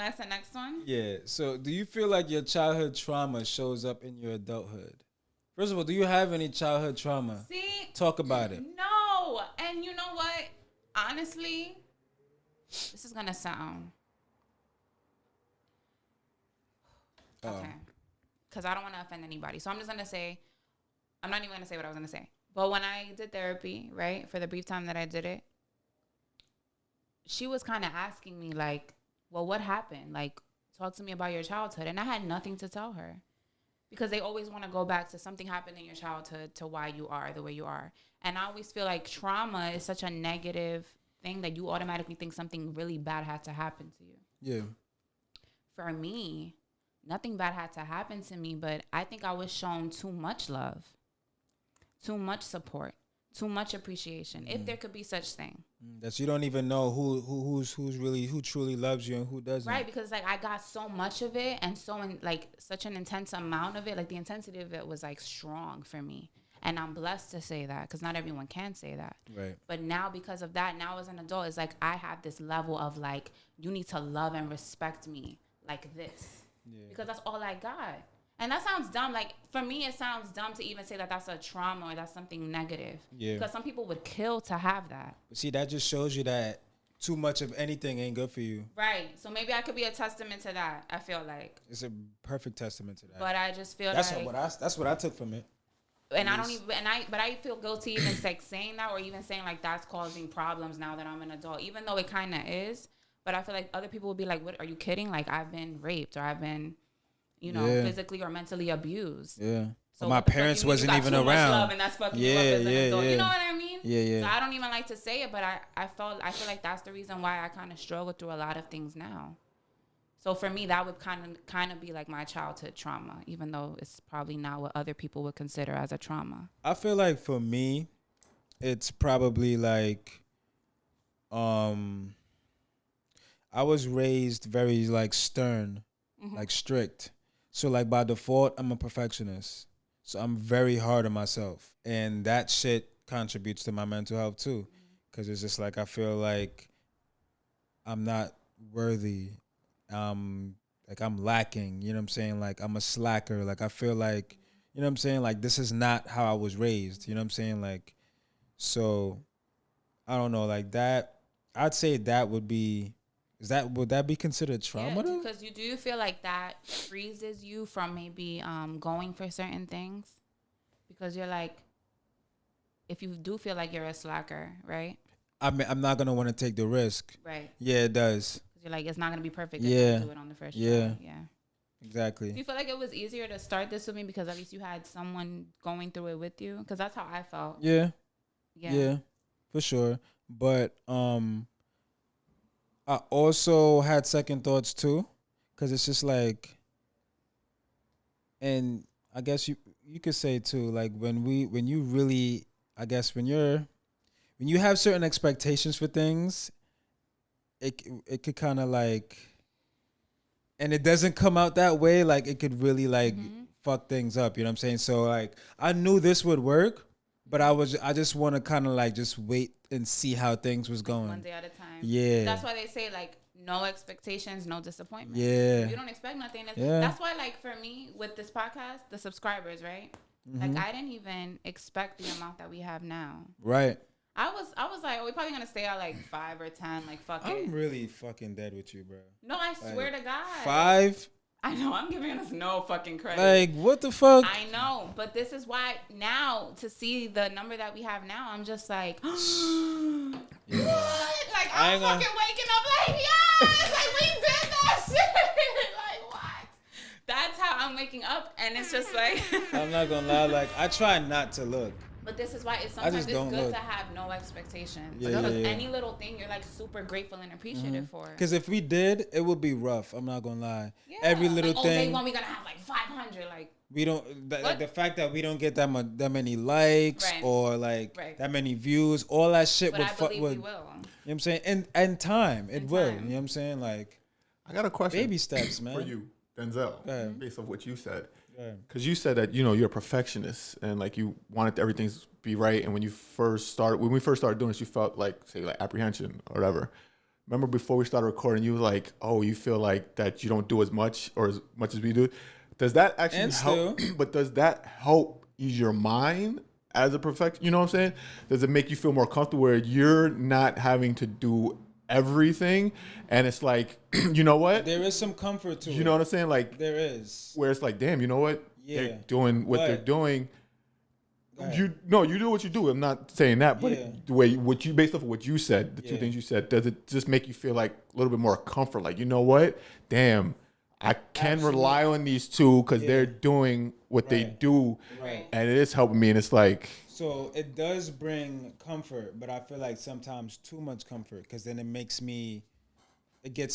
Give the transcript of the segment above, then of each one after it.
to ask the next one? Yeah. So, do you feel like your childhood trauma shows up in your adulthood? First of all, do you have any childhood trauma? See? Talk about it. No. And you know what? Honestly, this is going to sound... Okay. Because I don't want to offend anybody. So I'm just going to say... I'm not even going to say what I was going to say. But when I did therapy, right, for the brief time that I did it, she was kind of asking me, like, well, what happened? Like, talk to me about your childhood. And I had nothing to tell her. Because they always want to go back to something happened in your childhood to why you are the way you are. And I always feel like trauma is such a negative thing that you automatically think something really bad had to happen to you. Yeah. For me, nothing bad had to happen to me, but I think I was shown too much love, too much support, too much appreciation, if there could be such thing. That you don't even know who truly loves you and who doesn't. Right, because like I got so much of it and such an intense amount of it. Like the intensity of it was like strong for me. And I'm blessed to say that because not everyone can say that. Right. But now because of that, now as an adult, it's like I have this level of like, you need to love and respect me like this. Yeah. Because that's all I got. And that sounds dumb. Like, for me, it sounds dumb to even say that that's a trauma or that's something negative. Yeah. Because some people would kill to have that. But see, that just shows you that too much of anything ain't good for you. Right. So maybe I could be a testament to that, I feel like. It's a perfect testament to that. But I just feel that's what I took from it. And I don't even, but I feel guilty even like saying that or even saying like that's causing problems now that I'm an adult, even though it kind of is. But I feel like other people would be like, what, are you kidding? Like, I've been raped or I've been, physically or mentally abused. Yeah. So my parents wasn't even around. Much love and that's fucking you up as an adult. You know what I mean? Yeah, yeah. So I don't even like to say it, but I feel like that's the reason why I kind of struggle through a lot of things now. So for me, that would kind of be like my childhood trauma, even though it's probably not what other people would consider as a trauma. I feel like for me, it's probably like, I was raised very like stern, like strict. So like by default, I'm a perfectionist. So I'm very hard on myself. And that shit contributes to my mental health too. Because it's just like I feel like I'm not worthy. Like I'm lacking, you know what I'm saying? Like I'm a slacker. Like I feel like, you know what I'm saying? Like this is not how I was raised, you know what I'm saying? Like, so I don't know, like that, I'd say that would be, would that be considered trauma though? Because do you feel like that freezes you from maybe going for certain things? Because you're like, if you do feel like you're a slacker, right? I'm not going to want to take the risk. Right. Yeah, it does. You're like, it's not going to be perfect if you do it on the first try. Yeah. Exactly. Do you feel like it was easier to start this with me because at least you had someone going through it with you? Because that's how I felt. Yeah. Yeah, for sure. But I also had second thoughts too, because it's just like, and I guess you could say too, like when you really, I guess when you have certain expectations for things, it could kind of like, and it doesn't come out that way, like it could really like fuck things up, you know what I'm saying? So like I knew this would work, but I just want to kind of like just wait and see how things was going. One day at a time. Yeah. That's why they say like no expectations, no disappointment. Yeah. If you don't expect nothing. That's why like for me with this podcast, the subscribers, right? Like I didn't even expect the amount that we have now. Right. I was like, we're probably gonna stay at like 5 or 10. Like fuck it. I'm really fucking dead with you, bro. No, I swear to God. 5. I know, I'm giving us no fucking credit. Like, what the fuck? I know, but this is why now, to see the number that we have now, I'm just like, what? Like, I'm fucking waking up like, yes! Like, we did that shit! Like, what? That's how I'm waking up, and it's just like... I'm not gonna lie, like, I try not to look. But this is why sometimes it's good to have no expectations. Because any little thing you're like super grateful and appreciative for. Because if we did, it would be rough. I'm not gonna lie. Yeah. Every little like, thing. Day one, we're gonna have like 500. Like we don't. Like the fact that we don't get that many likes or like that many views, all that shit but would. We will. You know what I'm saying? And time, it will. You know what I'm saying? Like, I got a question. Baby steps, man. For you, Denzel. Based on what you said. Because you said that you're a perfectionist and like you wanted everything to be right, and when we first started doing this, you felt like say like apprehension or whatever. remember before we started recording, you were like, oh, you feel like that you don't do as much or as much as we do. Does that actually help? But does that help ease your mind as a perfect? You know what I'm saying? Does it make you feel more comfortable where you're not having to do everything? And it's like, you know what? There is some comfort to it. You know what I'm saying? Like there is. Where it's like, damn, you know what? Yeah. They're doing what they're doing. You do what you do. I'm not saying that, but the way what you based off of what you said, the two things you said, does it just make you feel like a little bit more comfort? Like, you know what? Damn, I can rely on these two because they're doing what they do, and it is helping me. And it's like, so it does bring comfort, but I feel like sometimes too much comfort because then it gets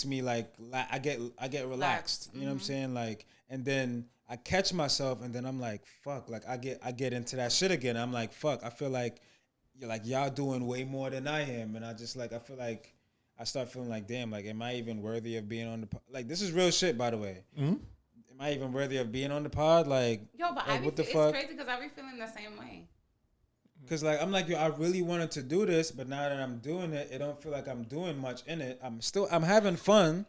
me like I get relaxed. You know what I'm saying? Like, and then I catch myself, and then I'm like, fuck. Like I get into that shit again. I'm like, fuck. I feel like y'all doing way more than I am, and I just like I feel like I start feeling like, damn. Like, am I even worthy of being on the pod? Like, this is real shit, by the way. Mm-hmm. Am I even worthy of being on the pod? Like, yo, but like, what the it's fuck? crazy because I be feeling the same way. Cause like I'm like, yo, I really wanted to do this, but now that I'm doing it, it don't feel like I'm doing much in it. I'm having fun,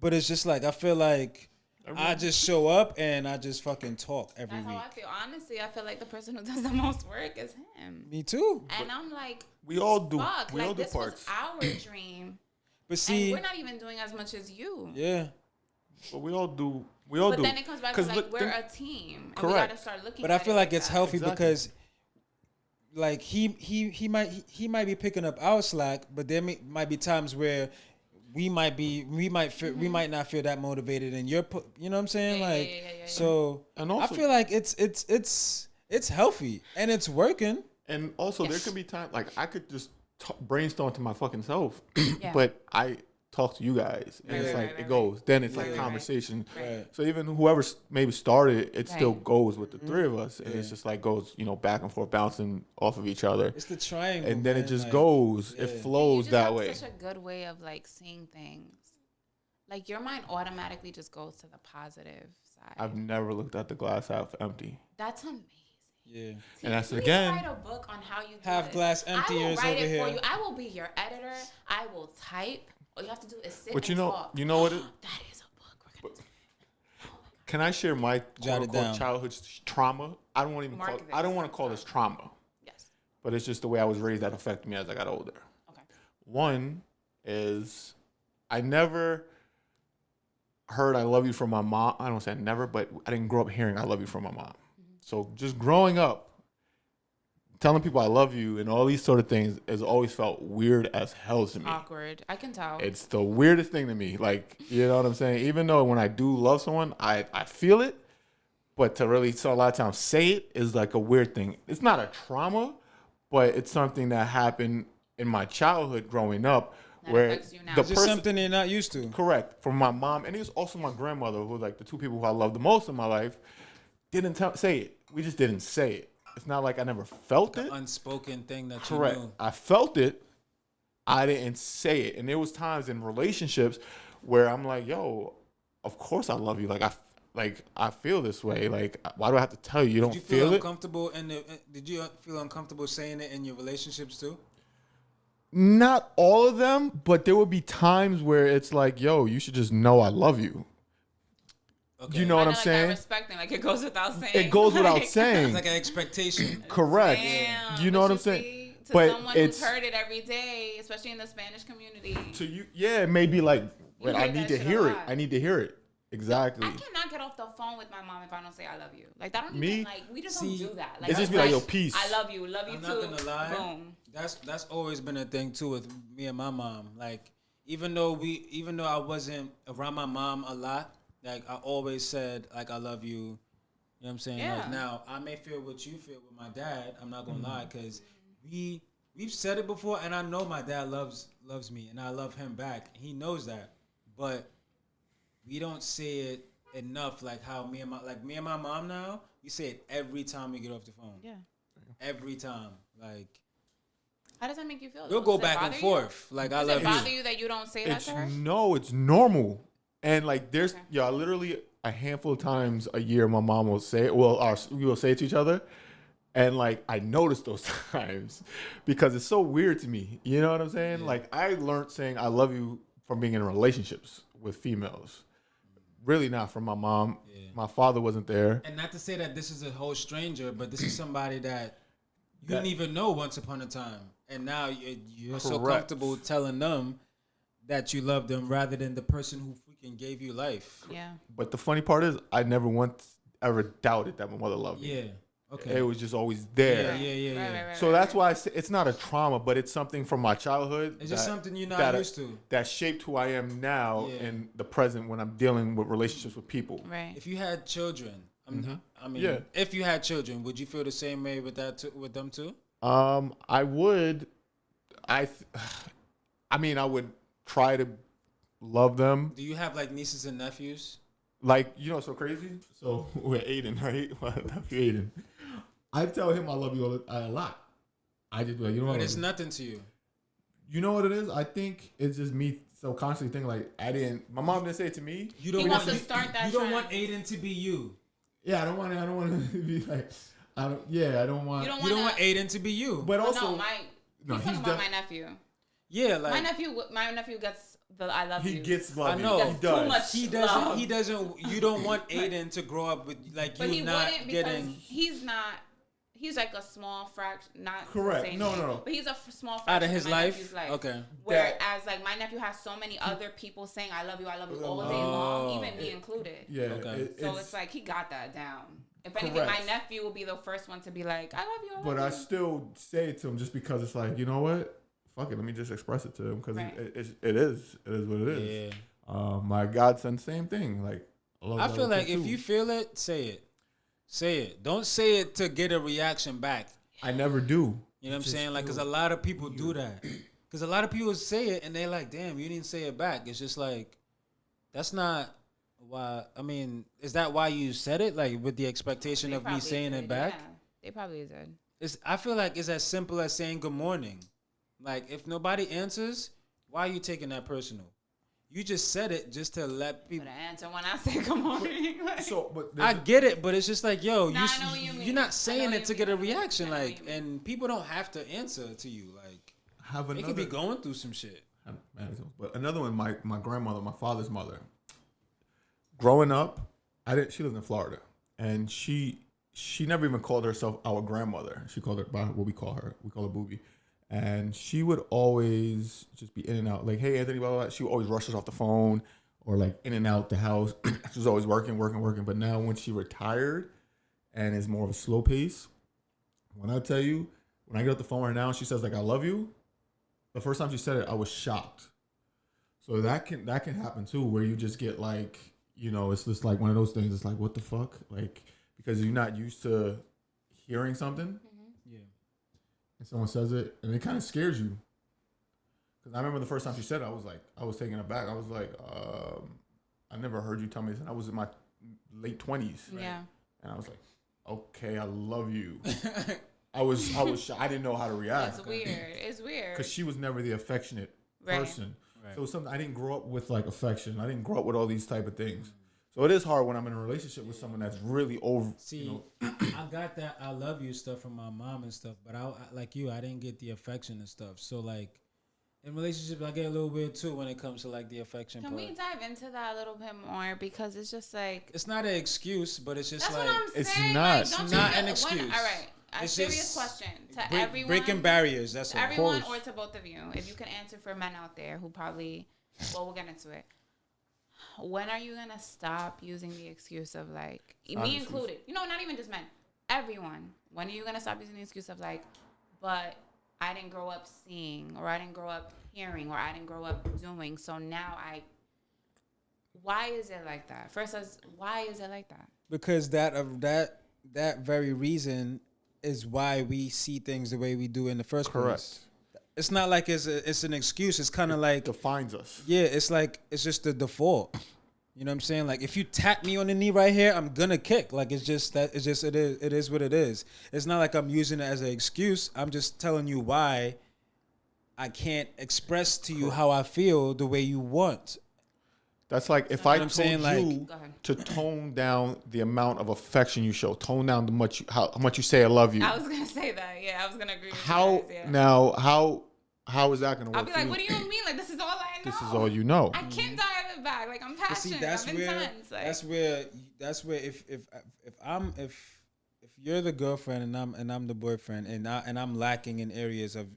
but it's just like I feel like I just show up and I just fucking talk every week. That's how I feel. Honestly, I feel like the person who does the most work is him. Me too. And I'm like, we all do. Fuck, we like all do this parts. was our dream. But see, and we're not even doing as much as you. Yeah. But we all do. But then it comes back to like we're a team. And we gotta start looking. But I feel like it's healthy exactly. because, like he might be picking up our slack, but there might be times where we might not feel that motivated, and you know what I'm saying? So and also, I feel like it's healthy and it's working. And also, there could be times like I could just brainstorm to my fucking self, but I talk to you guys, and it's like it goes. Then it's like conversation. Right. So even whoever maybe started, it still goes with the three of us, and it's just like goes, back and forth, bouncing off of each other. It's the triangle, and then it just goes. It flows that way. Such a good way of like seeing things. Like your mind automatically just goes to the positive side. I've never looked at the glass half empty. That's amazing. Yeah, and that's again. Write a book on how you do half glass emptiers over here. For you. I will be your editor. I will type. All you have to do is sit but and talk. You know what? That is a book. Can I share my childhood trauma? I don't want to call this trauma. Yes. But it's just the way I was raised that affected me as I got older. Okay. One is I never heard I love you from my mom. I don't say never, but I didn't grow up hearing I love you from my mom. Mm-hmm. So just growing up, telling people I love you and all these sort of things has always felt weird as hell to me. Awkward. I can tell. It's the weirdest thing to me. Like, you know what I'm saying? Even though when I do love someone, I feel it. But to really, so a lot of times say it is like a weird thing. It's not a trauma, but it's something that happened in my childhood growing up. That where affects you now. It's just something you're not used to. Correct. From my mom. And it was also my grandmother, who was like the two people who I loved the most in my life, didn't say it. We just didn't say it. It's not like I never felt it. Unspoken thing that Correct. You knew. I felt it. I didn't say it. And there was times in relationships where I'm like, yo, of course I love you. I feel this way. Like, why do I have to tell you? You don't feel it? Did you feel uncomfortable saying it in your relationships too? Not all of them, but there would be times where it's like, yo, you should just know I love you. Okay. You know what I'm saying? Respecting, like it goes without saying. It goes without saying. It's like an expectation. Correct. Damn, you know what I'm saying? To someone who's heard it every day, especially in the Spanish community. To you, yeah, it may be like, wait, I need to hear it. I need to hear it. Exactly. I cannot get off the phone with my mom if I don't say I love you. Like that don't even like we just don't do that. Like it's just be like, yo, peace. I love you too. I'm not gonna lie. Boom. That's always been a thing too with me and my mom. Like even though I wasn't around my mom a lot, like I always said like I love you. You know what I'm saying? Yeah. Like now I may feel what you feel with my dad. I'm not gonna lie, because we've said it before, and I know my dad loves me, and I love him back. He knows that, but we don't say it enough. Like how me and my mom now, we say it every time we get off the phone. Yeah. Every time, like. How does that make you feel? We'll go back and forth. Like I love you. Does it bother you that you don't say that to her? No, it's normal. And like there's literally a handful of times a year my mom will say it. Well, we will say it to each other. And like I notice those times because it's so weird to me. You know what I'm saying? Yeah. Like I learned saying I love you from being in relationships with females. Really not from my mom. Yeah. My father wasn't there. And not to say that this is a whole stranger, but this is somebody that you didn't even know once upon a time. And now you're so comfortable telling them that you love them rather than the person who freaking gave you life. Yeah. But the funny part is I never once ever doubted that my mother loved me. Yeah. Okay. It was just always there. Yeah. So that's why I say it's not a trauma, but it's something from my childhood. It's just something you're not used to. That shaped who I am now in the present when I'm dealing with relationships with people. Right. If you had children, if you had children, would you feel the same way with with them too? I would. I would try to love them. Do you have like nieces and nephews? Like, so crazy? So we're Aiden, right? My nephew Aiden. I tell him I love you a lot. I just be like, But it's nothing to you. You know what it is? I think it's just me subconsciously thinking like, my mom didn't say it to me. You don't want Aiden to be you. Yeah, I don't want to be like, I don't want Aiden to be you. But also, he's talking about my nephew. Yeah, like my nephew gets the I love you. He gets love. I know. He does. Too much he doesn't. love. He doesn't. You don't want Aiden to grow up with like but you not getting. He's not. He's like a small fraction. Not correct. No. But he's a small fraction out of his life. Nephew's life. Okay. Whereas like my nephew has so many other people saying I love you all day long, even me included. Yeah. Okay. So it's like he got that down. If anything, my nephew will be the first one to be like, I love you. But I still say it to him just because it's like, you know what? Fuck it. Let me just express it to him because it is what it is. Yeah. My godson, same thing. Like, I feel like if you feel it, say it. Say it. Don't say it to get a reaction back. I never do. You know what I'm saying? Like, because a lot of people do that. Because a lot of people say it and they're like, damn, you didn't say it back. It's just like, that's not why. I mean, is that why you said it? Like, with the expectation of me saying it back? Yeah, they probably did. I feel like it's as simple as saying good morning. Like, if nobody answers, why are you taking that personal? You just said it just to let people. But I answer when I say good morning. I get it, but it's just like, yo, you're not saying it to get a reaction, like, and people don't have to answer to you, like. They could be going through some shit. But another one, my grandmother, my father's mother. Growing up, she lives in Florida, and she never even called herself our grandmother. She called her by what we call her. We call her Booby. And she would always just be in and out. Like, hey, Anthony, blah, blah, blah. She would always rush us off the phone or, like, in and out the house. She was always working. But now when she retired and is more of a slow pace, when I tell you, when I get off the phone right now and she says, like, I love you, the first time she said it, I was shocked. So that can happen, too, where you just get, like, it's just, like, one of those things. It's like, what the fuck? Like, because you're not used to hearing something. And someone says it, and it kind of scares you. Because I remember the first time she said it, I was taken aback. I was like, I never heard you tell me this. And I was in my late 20s. Right? Yeah. And I was like, okay, I love you. I was I didn't know how to react. It's weird. Because she was never the affectionate person. Right. So it was something, I didn't grow up with, like, affection. I didn't grow up with all these type of things. So it is hard when I'm in a relationship with someone that's really over. See, I got that I love you stuff from my mom and stuff, but I like you, I didn't get the affection and stuff. So, like, in relationships, I get a little weird too when it comes to, like, the affection part. Can we dive into that a little bit more? Because it's just like, it's not an excuse, but it's just that's like, what I'm it's saying. not. Like, it's not an excuse. All right. A serious question to everyone. Breaking barriers. That's to everyone or to both of you. If you can answer for men out there who probably, we'll get into it. When are you going to stop using the excuse of, like, me included, not even just men, everyone. When are you going to stop using the excuse of, like, but I didn't grow up seeing, or I didn't grow up hearing, or I didn't grow up doing, so now why is it like that? First, why is it like that? Because that very reason is why we see things the way we do in the first place. It's not like it's an excuse. It's kind of like defines us. Yeah, it's like it's just the default. You know what I'm saying? Like, if you tap me on the knee right here, I'm gonna kick. Like, it is what it is. It's not like I'm using it as an excuse. I'm just telling you why I can't express to you how I feel the way you want. That's like if I told you to tone down the amount of affection you show, tone down how much you say I love you. I was gonna say that. Yeah, I was gonna agree with you guys, yeah. Now, how How is that gonna work? I'll be like, what do you mean? Like, this is all I know. This is all you know. I can't dive it back. Like, I'm passionate. I'm intense. Like, that's where if you're the girlfriend and I'm the boyfriend and I'm lacking in areas of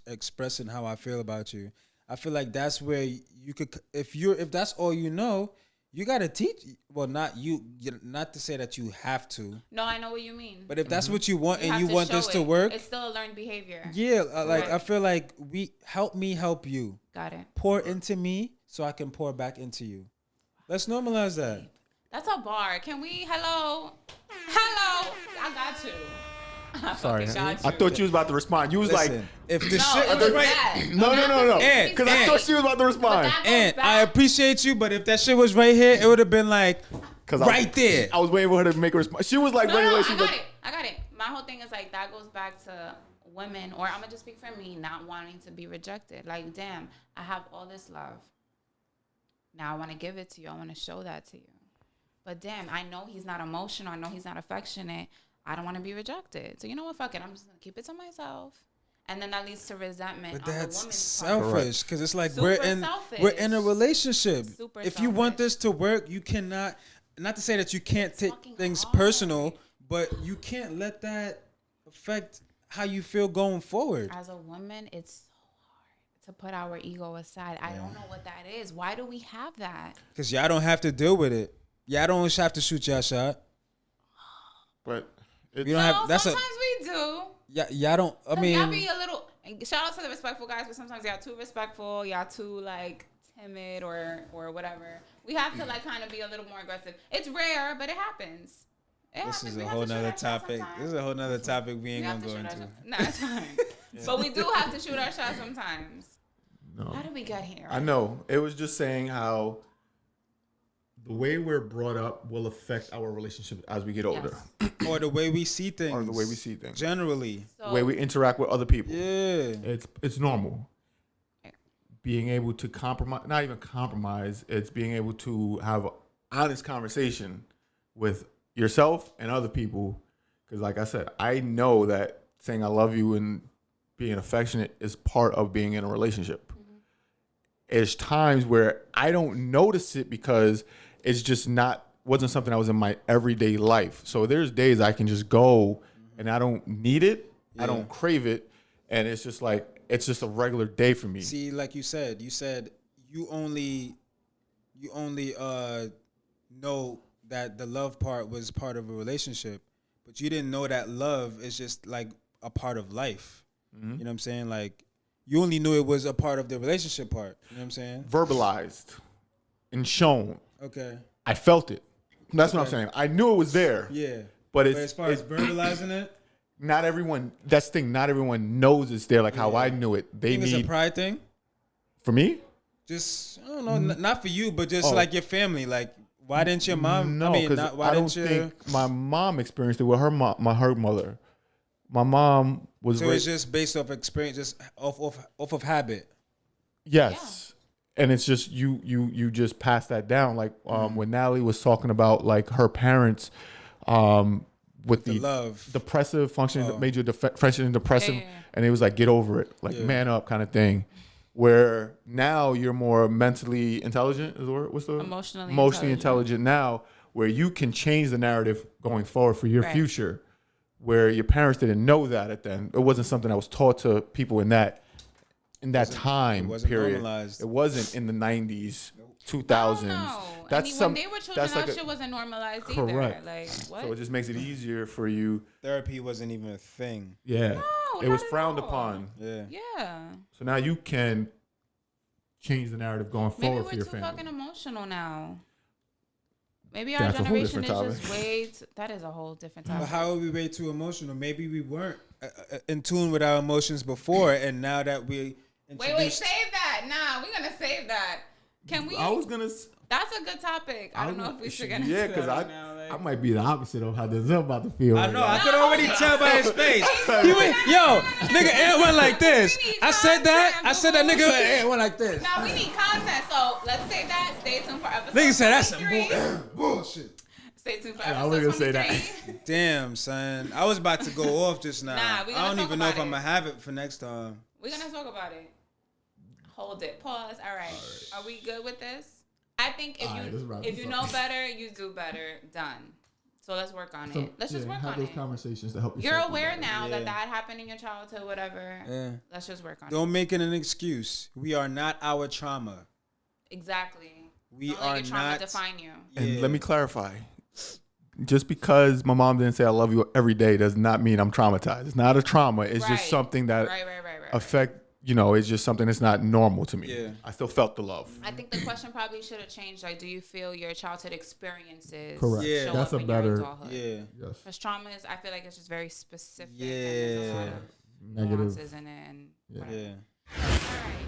expressing how I feel about you, I feel like that's where you could, if that's all you know, you gotta teach. Well, not to say that you have to. No, I know what you mean. But if that's what you want and you want this to work, it's still a learned behavior. Yeah, like I feel like help me help you. Got it. Pour into me so I can pour back into you. Let's normalize that. That's a bar. Can we? Hello. I got you. Sorry, I thought you was about to respond. You was like, if the shit was right, no, because I thought she was about to respond. And I appreciate you, but if that shit was right here, it would have been like right there. I was waiting for her to make a response. She was like, I got it. My whole thing is like that goes back to women, or I'm gonna just speak for me, not wanting to be rejected. Like, damn, I have all this love. Now I want to give it to you. I want to show that to you. But damn, I know he's not emotional. I know he's not affectionate. I don't want to be rejected. So you know what? Fuck it. I'm just going to keep it to myself. And then that leads to resentment. But that's selfish. Because it's like we're in a relationship. Super if you want this to work, you cannot, not to say that you can't take things personal, but you can't let that affect how you feel going forward. As a woman, it's so hard to put our ego aside. I don't know what that is. Why do we have that? Because y'all don't have to deal with it. Y'all don't have to shoot y'all shot. But we don't have. Sometimes we do. Yeah, y'all don't. I mean, y'all be a little. Shout out to the respectful guys, but sometimes y'all too respectful. Y'all too like timid or whatever. We have to like kind of be a little more aggressive. It's rare, but it happens. This is a whole nother topic. This is a whole nother topic we ain't gonna go into. No, it's fine. But we do have to shoot our shot sometimes. No. How did we get here? I know. It was just saying how the way we're brought up will affect our relationship as we get older. Yes. Or the way we see things. Generally. The way we interact with other people. Yeah. It's normal. Being able to compromise, not even compromise, it's being able to have an honest conversation with yourself and other people. Because like I said, I know that saying I love you and being affectionate is part of being in a relationship. Mm-hmm. There's times where I don't notice it because it's just wasn't something that was in my everyday life. So there's days I can just go and I don't need it. Yeah. I don't crave it. And it's just like, it's just a regular day for me. See, like you said you only know that the love part was part of a relationship, but you didn't know that love is just like a part of life. Mm-hmm. You know what I'm saying? Like you only knew it was a part of the relationship part. You know what I'm saying? Verbalized and shown. Okay. I felt it. That's what I'm saying. I knew it was there. Yeah. But as far as verbalizing it, not everyone. That's the thing. Not everyone knows it's there. Like how I knew it. They need. It's a pride thing. For me. Just I don't know. Not for you, but just like your family. Like why didn't your mom? No, because I don't think my mom experienced it with her mom. Her mother. My mom was. So it's just based off experience, just off of habit. Yes. Yeah. And it's just you just pass that down. Like when Natalie was talking about like her parents, with the love, depressive functioning, major functioning depressive, and it was like get over it, like man up kind of thing. Where now you're more mentally intelligent is the word. What's the emotionally intelligent now, where you can change the narrative going forward for your future. Where your parents didn't know that at then. It wasn't something that was taught to people in that time period. Normalized. It wasn't in the 90s, 2000s. That's when they were children, that shit wasn't normalized either. Like, what? So it just makes it easier for you. Therapy wasn't even a thing. Yeah. No, it was frowned upon. Yeah. Yeah. So now you can change the narrative going forward for your family. Maybe we're too fucking emotional now. Maybe our generation is just way that is a whole different topic. But how are we way too emotional? Maybe we weren't in tune with our emotions before, and now that we Wait, save that. Nah, we're gonna save that. Can we? I was gonna. That's a good topic. I don't know if we should get into that. Yeah, because I might be the opposite of how Denzel about to feel. I know. I could already tell by his face. Nigga, Ant went like this. I said that nigga Ant went like this. No, we need content. So let's save that. Stay tuned for episode. Nigga said that's some bullshit. Stay tuned for episode I was gonna say that. Damn, son. I was about to go off just now. Nah, I don't even know if I'm gonna have it for next time. We're gonna talk about it. Hold it. Pause. All right. Are we good with this? I think Alright, if you know better, you do better. Done. So let's work on it. Let's just work have on those it. conversations to help you. You're aware now Yeah. that happened in your childhood, whatever. Yeah. Let's just work on it. Don't make it an excuse. We are not our trauma. Exactly. We Don't are let your trauma not. define you. And let me clarify. Just because my mom didn't say I love you every day does not mean I'm traumatized. It's not a trauma. It's just something that affect. You know, it's just something that's not normal to me. Yeah. I still felt the love. I think the question probably should have changed. Like, do you feel your childhood experiences Correct. Yeah. show That's up a in better. your adulthood? Yeah. Yes. Because trauma is, I feel like it's just very specific. Yeah. And there's a lot of Negative. nuances in it. And Yeah. whatever. Yeah. All right.